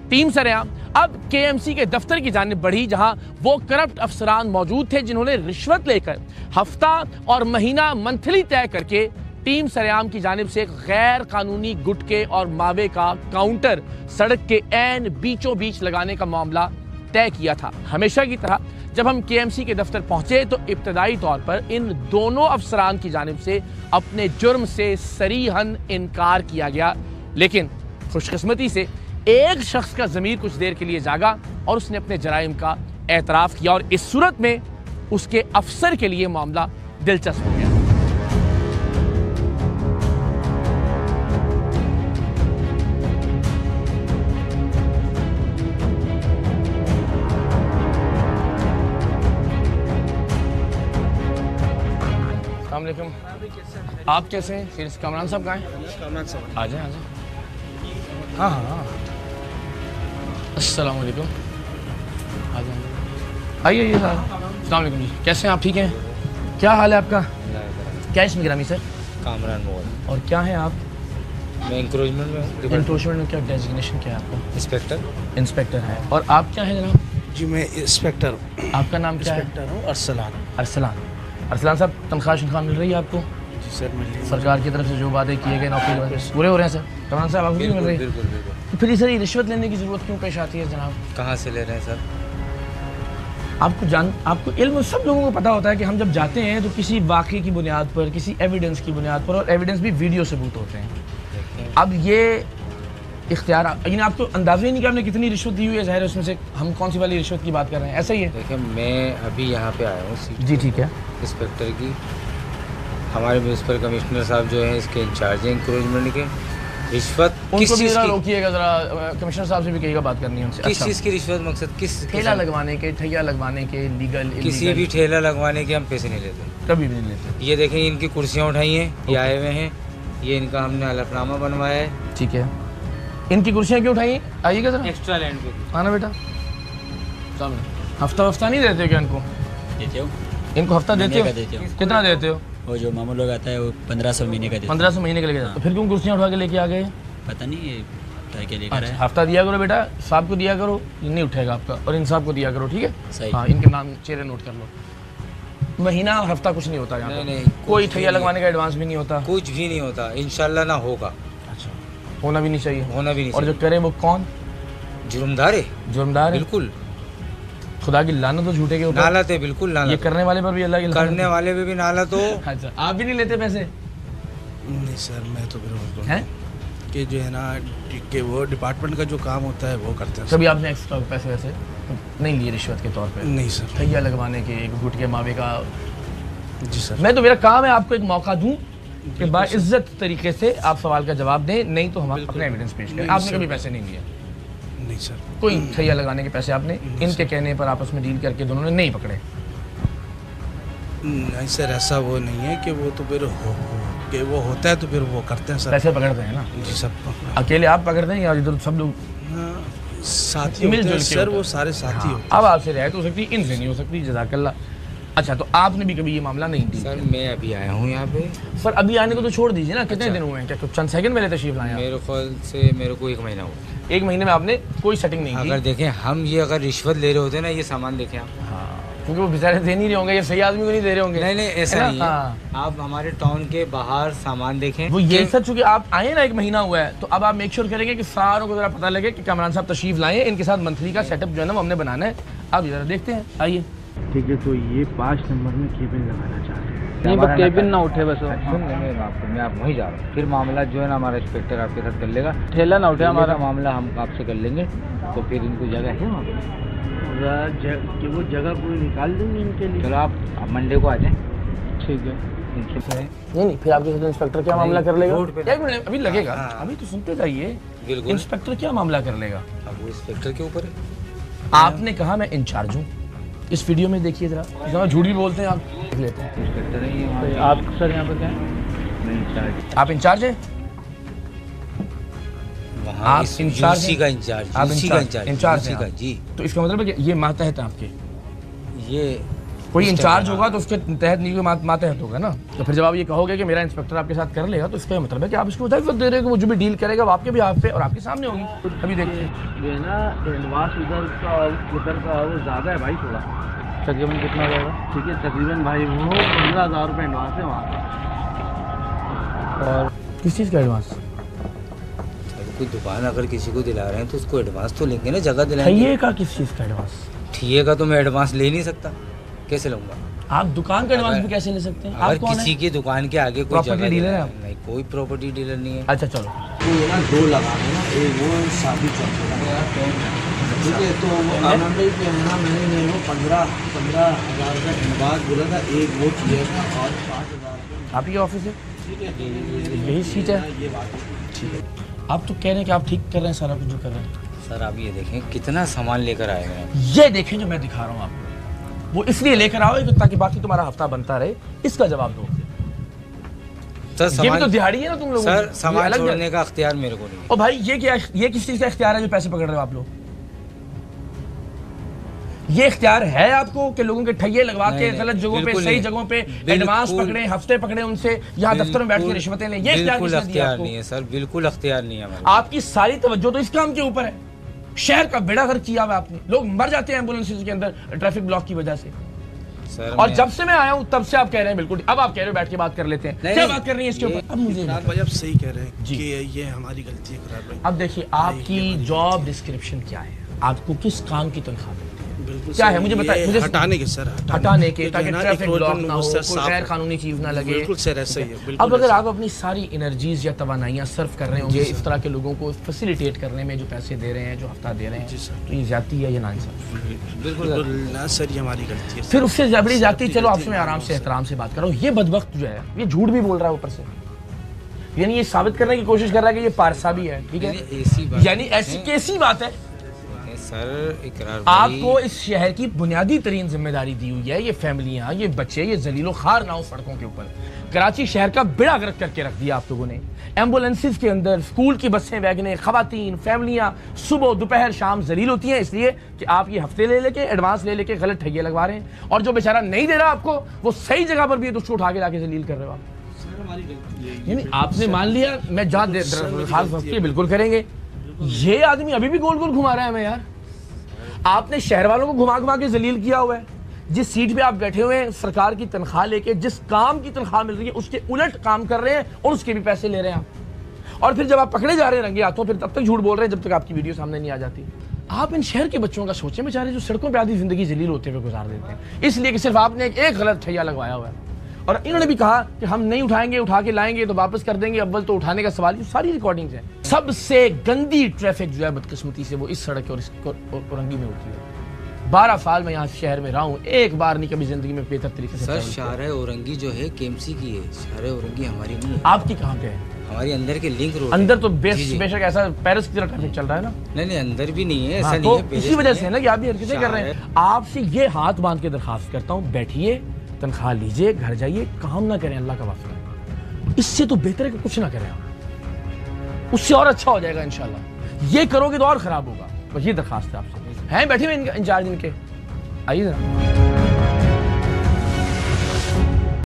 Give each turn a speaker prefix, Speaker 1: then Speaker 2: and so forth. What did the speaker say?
Speaker 1: Team सरेआम अब KMC के दफ्तर की जानिब बढ़ी, जहां वो करप्ट अफसरान मौजूद थे जिन्होंने रिश्वत लेकर हफ्ता और महीना मंथली तय करके टीम सरेआम की जानिब से एक गैर कानूनी गुटके और मावे का काउंटर सड़क के ऐन बीचों बीच लगाने का मामला तय किया था। हमेशा की तरह जब हम केएमसी के दफ्तर पहुंचे तो इब्तदाई तौर पर इन दोनों अफसरान की जानिब से अपने जुर्म से सरीहन इनकार किया गया, लेकिन खुशकिस्मती से एक शख्स का ज़मीर कुछ देर के लिए जागा और उसने अपने जराइम का एतराफ़ किया, और इस सूरत में उसके अफसर के लिए मामला दिलचस्प हो गया। अस्सलाम वालेकुम। आप कैसे हैं? फिर कामरान साहब कहाँ हैं? कामरान साहब आ जाए, आ जाए। हाँ हाँ हाँ, अस्सलाम वालेकुम। आ जाए, आइए आइए सर। अस्सलाम वालेकुम जी, कैसे हैं आप? ठीक हैं? क्या हाल है आपका? क्या इसमें गिरामी सर?
Speaker 2: कामरान मोहन।
Speaker 1: और क्या है आप?
Speaker 2: मैं इंक्रोचमेंट में हूँ।
Speaker 1: इंक्रोचमेंट में क्या डेजिग्नेशन क्या है आपका?
Speaker 2: इंस्पेक्टर।
Speaker 1: इंस्पेक्टर है। और आप क्या है जनाब?
Speaker 3: जी मैं इंस्पेक्टर।
Speaker 1: आपका नाम क्या है?
Speaker 3: इंस्पेक्टर हूँ अरसलान।
Speaker 1: अरसलान। अरसलान साहब, तनख्वाह मिल रही है आपको?
Speaker 3: जी सर मिल रही है।
Speaker 1: सरकार की तरफ से जो वादे किए गए नौकरी के बारे में पूरे हो रहे हैं सर? कामरान साहब आपको भी मिल रही है?
Speaker 2: बिल्कुल बिल्कुल।
Speaker 1: तो फिर सर ये रिश्वत लेने की ज़रूरत क्यों पेश आती है जनाब?
Speaker 2: कहाँ से ले रहे हैं सर?
Speaker 1: आपको इल्म, सब लोगों को पता होता है कि हम जब जाते हैं तो किसी वाक़े की बुनियाद पर, किसी एविडेंस की बुनियाद पर, और एविडेंस भी वीडियो सबूत होते हैं। अब ये इख्तियार, यानी आपको अंदाज़ा ही नहीं कि आपने कितनी रिश्वत दी हुई है। ज़ाहिर है उसमें से हम कौन सी वाली रिश्वत की बात कर रहे हैं, ऐसा ही है?
Speaker 2: देखिए मैं अभी यहाँ पे आया हूँ सीट
Speaker 1: जी ठीक है।
Speaker 2: इंस्पेक्टर की। हमारे म्यूनसिपल कमिश्नर साहब जो हैं इसके इंचार्ज हैं इंक्रोचमेंट के। रिश्वत किस चीज़ की?
Speaker 1: रोकिएगा ज़रा, कमिश्नर साहब से भी कहिएगा बात करनी है उनसे।
Speaker 2: किस चीज़ की रिश्वत? मकसद किस?
Speaker 1: ठेला लगवाने के, ठैया लगवाने के, लीगल
Speaker 2: किसी भी ठेला लगवाने के हम पैसे नहीं लेते,
Speaker 1: कभी भी नहीं लेते।
Speaker 2: ये देखें इनकी कुर्सियाँ उठाई हैं, ये आए हुए हैं, ये इनका हमने हलफनामा बनवाया है।
Speaker 1: ठीक है, इनकी कुर्सियाँ क्यों उठाई? आइएगा ज़रा,
Speaker 2: एक्स्ट्रा लैंड पे।
Speaker 1: आना बेटा। हफ्ता नहीं देते क्या इनको?
Speaker 4: देते हो,
Speaker 1: इनको हफ्ता देते हो? कितना देते हो?
Speaker 4: वो जो मामूल लोग आता है वो 1500 महीने का देते हैं।
Speaker 1: 1500 महीने के लेके जाते? तो फिर क्यों कुर्सियाँ उठा के लेके आ गए?
Speaker 4: पता नहीं ये तय के लेकर
Speaker 1: अच्छा, हफ्ता दिया करो बेटा, साहब को दिया करो, ये नहीं उठेगा आपका, और इन साहब को दिया करो, ठीक है?
Speaker 4: सही।
Speaker 1: हाँ, इनके नाम चेहरे नोट कर लो। महीना और हफ्ता कुछ नहीं होता यहाँ?
Speaker 2: नहीं,
Speaker 1: कोई ठैया लगवाने का एडवांस भी नहीं होता?
Speaker 2: कुछ भी नहीं होता, इंशाल्लाह ना होगा।
Speaker 1: अच्छा, होना भी नहीं चाहिए?
Speaker 2: होना भी नहीं
Speaker 1: और
Speaker 2: चाहिए।
Speaker 1: जो करे वो कौन?
Speaker 2: जुर्मदार है।
Speaker 1: जुर्मदार है?
Speaker 2: बिल्कुल।
Speaker 1: खुदा की लानत हो झूठे के ऊपर।
Speaker 2: नालत है, बिल्कुल नालत।
Speaker 1: ये करने वाले पर भी अल्लाह की लानत।
Speaker 2: करने वाले पे भी नालत हो।
Speaker 1: अच्छा, आप भी नहीं लेते पैसे?
Speaker 3: नहीं सर, मैं तो फिर
Speaker 1: हैं
Speaker 3: कि जो है ना कि वो डिपार्टमेंट का जो काम होता है वो करते हैं।
Speaker 1: कभी आपने एक्स्ट्रा पैसे वैसे नहीं लिए रिश्वत के तौर पे?
Speaker 3: नहीं सर।
Speaker 1: ठैया लगवाने के, गुटके मावे का?
Speaker 3: जी सर।
Speaker 1: मैं तो, मेरा काम है आपको एक मौका दूं कि बाइज्जत तरीके से आप सवाल का जवाब दें, नहीं तो हम अपने एविडेंस पेश करें। आपने कभी पैसे नहीं लिए?
Speaker 3: नहीं सर।
Speaker 1: कोई ठैया लगाने के पैसे आपने इनके कहने पर आपस में डील करके दोनों ने नहीं पकड़े?
Speaker 3: नहीं सर, ऐसा वो नहीं है कि वो तो फिर कि वो होता है तो फिर वो करते हैं सर।
Speaker 1: पैसे पकड़ते हैं ना?
Speaker 3: जी सब
Speaker 1: अकेले आप पकड़ते हैं या इधर सब लोग
Speaker 3: साथी होते हैं सर, वो सारे साथी होते हैं।
Speaker 1: अब आपसे रियायत हो सकती है, इनसे नहीं हो सकती। जज़ाकल्लाह। अच्छा, तो आपने भी कभी ये मामला नहीं दी?
Speaker 2: सर मैं अभी आया हूँ यहाँ पे।
Speaker 1: सर अभी आने को तो छोड़ दीजिए ना, कितने दिन हुए हैं? क्या कुछ चंद सेकंड पहले तशरीफ लाए?
Speaker 2: मेरे ख्याल से मेरे को 1 महीना हुआ।
Speaker 1: 1 महीने में आपने कोई सेटिंग नहीं की?
Speaker 2: अगर देखें हम ये अगर रिश्वत ले रहे होते ना, ये सामान देखें आप।
Speaker 1: हाँ, क्योंकि वो बेचारे दे नहीं रहे होंगे, ये सही आदमी को नहीं दे रहे होंगे।
Speaker 2: नहीं ऐसा नहीं है।
Speaker 1: हाँ।
Speaker 2: आप हमारे टाउन के बाहर सामान देखें।
Speaker 1: वो ये सर, चूंकि आप आए ना 1 महीना हुआ है, तो अब आप मेक श्योर करेंगे कि सारों को जरा पता लगे कि कामरान साहब तशरीफ लाए, इनके साथ मंथली का सेटअप जो है ना वो हमने बनाना है। अब जरा देखते हैं, आइए।
Speaker 3: ठीक है, तो ये 5 नंबर में केबिन लगाना चाहते हैं।
Speaker 5: नहीं, बस केबिन ना उठे बस।
Speaker 2: सुन लेंगे आपको, मैं आप वहीं जा रहा हूँ। फिर मामला जो है ना हमारा इंस्पेक्टर आपके साथ कर लेगा।
Speaker 5: ठेला ना उठे हमारा
Speaker 2: मामला हम आपसे कर लेंगे। तो फिर इनको जगह है वहाँ पे
Speaker 3: कि वो जगह कोई निकाल देंगे इनके लिए।
Speaker 2: चलो आप मंडे को आ जाएं।
Speaker 5: ठीक है।
Speaker 1: नहीं, फिर आपके साथ इंस्पेक्टर क्या मामला कर लेगा?
Speaker 2: रोड पे
Speaker 1: 1 मिनट अभी लगेगा।
Speaker 2: हाँ।
Speaker 1: अभी तो सुनते जाइए।
Speaker 2: बिल्कुल।
Speaker 1: इंस्पेक्टर क्या मामला कर लेगा?
Speaker 2: अब वो इंस्पेक्टर के ऊपर है।
Speaker 1: आपने कहा मैं इंचार्ज हूँ। इस वीडियो में देखिए जरा, झूठ भी बोलते हैं आप, देख लेते हैं।
Speaker 2: इंस्पेक्टर है ये।
Speaker 5: तो आप सर यहाँ पर क्या है?
Speaker 2: मैं इंचार्ज।
Speaker 1: आप इंचार्ज हैं? आप इंचार्ज
Speaker 2: यूसी का इंचार्ज।
Speaker 1: आप
Speaker 2: यूसी का
Speaker 1: इंचार्ज हैं
Speaker 2: जी।
Speaker 1: आप? तो इसका मतलब है कि ये मातहत है आपके?
Speaker 2: ये
Speaker 1: कोई इंचार्ज होगा तो उसके तहत नहीं मातहत होगा ना। तो फिर जब आप ये कहोगे कि मेरा इंस्पेक्टर आपके साथ कर लेगा तो इसका मतलब है कि आप इसको वज़ाइफ दे रहे हो कि वो जो भी डील करेगा वो आपके भी हाथ पे और आपके सामने होगी। अभी देखते हैं
Speaker 5: ये ना एडवांस उधर का वो ज़्यादा है भाई थोड़ा। तकरीबन कितना हो जाएगा? ठीक है तकरीबन भाई वो 15,000 रुपये एडवांस है वहाँ का। और
Speaker 1: किस चीज़ का एडवांस?
Speaker 2: कोई दुकान अगर किसी को दिला रहे हैं तो उसको एडवांस तो लेंगे ना, जगह दिलाएंगे।
Speaker 1: ठिये का किस चीज़ का एडवांस?
Speaker 2: ठिये का तो मैं एडवांस ले नहीं सकता, कैसे लूँगा?
Speaker 1: आप दुकान का एडवांस भी कैसे ले सकते हैं?
Speaker 2: अगर
Speaker 1: आप कौन
Speaker 2: किसी
Speaker 1: है?
Speaker 2: की दुकान के आगे कोई
Speaker 1: प्रॉपर्टी
Speaker 2: जगह
Speaker 1: डीलर है आप?
Speaker 2: नहीं, कोई प्रॉपर्टी डीलर नहीं है।
Speaker 1: अच्छा चलो
Speaker 3: तो ये ना 2 लगाने ना, एक वो शादी चौक ठीक है। तो वो आनंद पे है ना, मैंने वो 15,000 का एडवांस बोला था, एक वो चाहिए था और 5,000।
Speaker 1: आप ही का ऑफिस है? यही सीट है?
Speaker 3: ये बात
Speaker 1: ठीक है। आप तो कह रहे हैं कि आप ठीक कर रहे हैं सारा कुछ जो कर रहे हैं।
Speaker 2: सर आप ये देखें कितना सामान लेकर आए हैं।
Speaker 1: ये देखें जो मैं दिखा रहा हूँ आपको, वो इसलिए लेकर आओ कि ताकि बाकी तुम्हारा हफ्ता बनता रहे। इसका जवाब दो।
Speaker 2: सर
Speaker 1: ये भी तो दिहाड़ी है ना तुम लोगों की।
Speaker 2: सर सामान
Speaker 1: अलग
Speaker 2: छोड़ने का अख्तियार मेरे को नहीं है।
Speaker 1: और भाई ये क्या, ये किस चीज़ का इख्तियार है जो पैसे पकड़ रहे हो आप लोग? ये इख्तियार है आपको कि लोगों के ठैये लगवा के गलत जगहों पे सही जगहों पे एडवांस पकड़े, हफ्ते पकड़े उनसे, यहाँ दफ्तर में बैठ के रिश्वतें लें? ये
Speaker 2: इख्तियार नहीं है सर, बिल्कुल इख्तियार नहीं है।
Speaker 1: आपकी सारी तवज्जो तो इस काम के ऊपर है। शहर का बेड़ा गर्क किया हुआ आपने, लोग मर जाते हैं एम्बुलेंस के अंदर ट्रैफिक ब्लॉक की वजह से।
Speaker 2: सर
Speaker 1: और जब से मैं आया हूँ तब से आप कह रहे हैं बिल्कुल। अब आप कह रहे हो बैठ के बात कर लेते हैं, क्या बात कर रही है इसके ऊपर? अब मुझे
Speaker 3: भाई आप सही कह रहे हैं कि ये हमारी गलती है कुरार भाई।
Speaker 1: अब देखिए आपकी जॉब डिस्क्रिप्शन क्या है, आपको किस काम की तनख्वाह मिलती है,
Speaker 3: बिल्कुल
Speaker 1: क्या है मुझे बताइए। मुझे
Speaker 3: हटाने के सर,
Speaker 1: हटाने के, ताकि ट्रैफिक ब्लॉक ना हो, कोई गैर कानूनी चीज ना लगे।
Speaker 3: बिल्कुल सर ऐसा ही है, बिल्कुल।
Speaker 1: अब अगर आप अपनी सारी एनर्जीज या तवानाइयाँ सर्व कर रहे होंगे इस तरह के लोगों को फैसिलिटेट करने में, जो पैसे दे रहे हैं, जो हफ्ता दे रहे हैं, तो ये ज्यादती है या नाइंसाफी?
Speaker 3: बिल्कुल ना सर, ये हमारी गलती है।
Speaker 1: फिर उससे बड़ी ज्यादती, चलो आपसे मैं आराम से एहतराम से बात कर रहा हूँ, ये बदबख्त जो है ये झूठ भी बोल रहा है ऊपर से, यानी ये साबित करने की कोशिश कर रहा है कि ये पारसा भी है, ठीक है, यानी ऐसी कैसी बात है।
Speaker 2: सर इकरार
Speaker 1: आपको इस शहर की बुनियादी तरीन जिम्मेदारी दी हुई है, ये फैमिलियां, ये बच्चे, ये जलीलो खार ना हो सड़कों के ऊपर। कराची शहर का बेड़ा गर्क करके रख दिया आप लोगों ने। एम्बुलेंसेस के अंदर, स्कूल की बसें, वैगनें, खवातीन, फैमिलियां सुबह दोपहर शाम जलील होती हैं, इसलिए कि आप ये हफ्ते ले लेके एडवांस ले लेके गलत ठगियां लगवा रहे हैं, और जो बेचारा नहीं दे रहा आपको वो सही जगह पर भी है तो उसको उठा के लाके जलील कर रहे हो आप। यानी आपने मान लिया मैं जहाँ बिल्कुल करेंगे। ये आदमी अभी भी गोल गोल घुमा रहा है मैं यार। आपने शहर वालों को घुमा घुमा के जलील किया हुआ है। जिस सीट पे आप बैठे हुए हैं, सरकार की तनख्वाह लेके, जिस काम की तनख्वाह मिल रही है उसके उलट काम कर रहे हैं और उसके भी पैसे ले रहे हैं आप। और फिर जब आप पकड़े जा रहे हैं रंगे हाथों, फिर तब तक झूठ बोल रहे हैं जब तक आपकी वीडियो सामने नहीं आ जाती। आप इन शहर के बच्चों का सोचें, बेचारे जो सड़कों पे आधी जिंदगी जलील होते हुए गुजार देते हैं, इसलिए कि सिर्फ आपने एक गलत ठैया लगवाया हुआ है। और इन्होंने भी कहा कि हम नहीं उठाएंगे, उठा के लाएंगे तो वापस कर देंगे, अव्वल तो उठाने का सवाल। सारी रिकॉर्डिंग्स हैं। सबसे गंदी ट्रैफिक जो है बदकिस्मती से वो इस सड़क और इस औरंगी में होती है। 12 साल में यहाँ शहर में रहा हूँ, एक बार नहीं कभी जिंदगी में बेहतर तरीके से।
Speaker 2: सर शाहराह औरंगी जो है केएमसी की है, शाहराह औरंगी हमारी नहीं है।
Speaker 1: आपकी कहाँ पे है?
Speaker 2: हमारी अंदर के लिंक रोड
Speaker 1: अंदर तो बेशक ऐसा पेरिस की तरह ट्रैफिक चल रहा है ना।
Speaker 2: नहीं अंदर भी नहीं है, ऐसा
Speaker 1: हाँ,
Speaker 2: नहीं
Speaker 1: तो
Speaker 2: है।
Speaker 1: इसी वजह से है ना कि आप भी हरकतें कर रहे हैं। आपसे ये हाथ बांध के दरखास्त करता हूँ, बैठिए, तनख्वाह लीजिए, घर जाइए, काम ना करें, अल्लाह का वास्ता। इससे तो बेहतर है कि कुछ ना करें आप, उससे और अच्छा हो जाएगा इंशाल्लाह। ये करोगे तो और खराब होगा। बस ये दरखास्त है आपसे। हैं बैठे हुए इंचार्ज इनके, आइए जरा।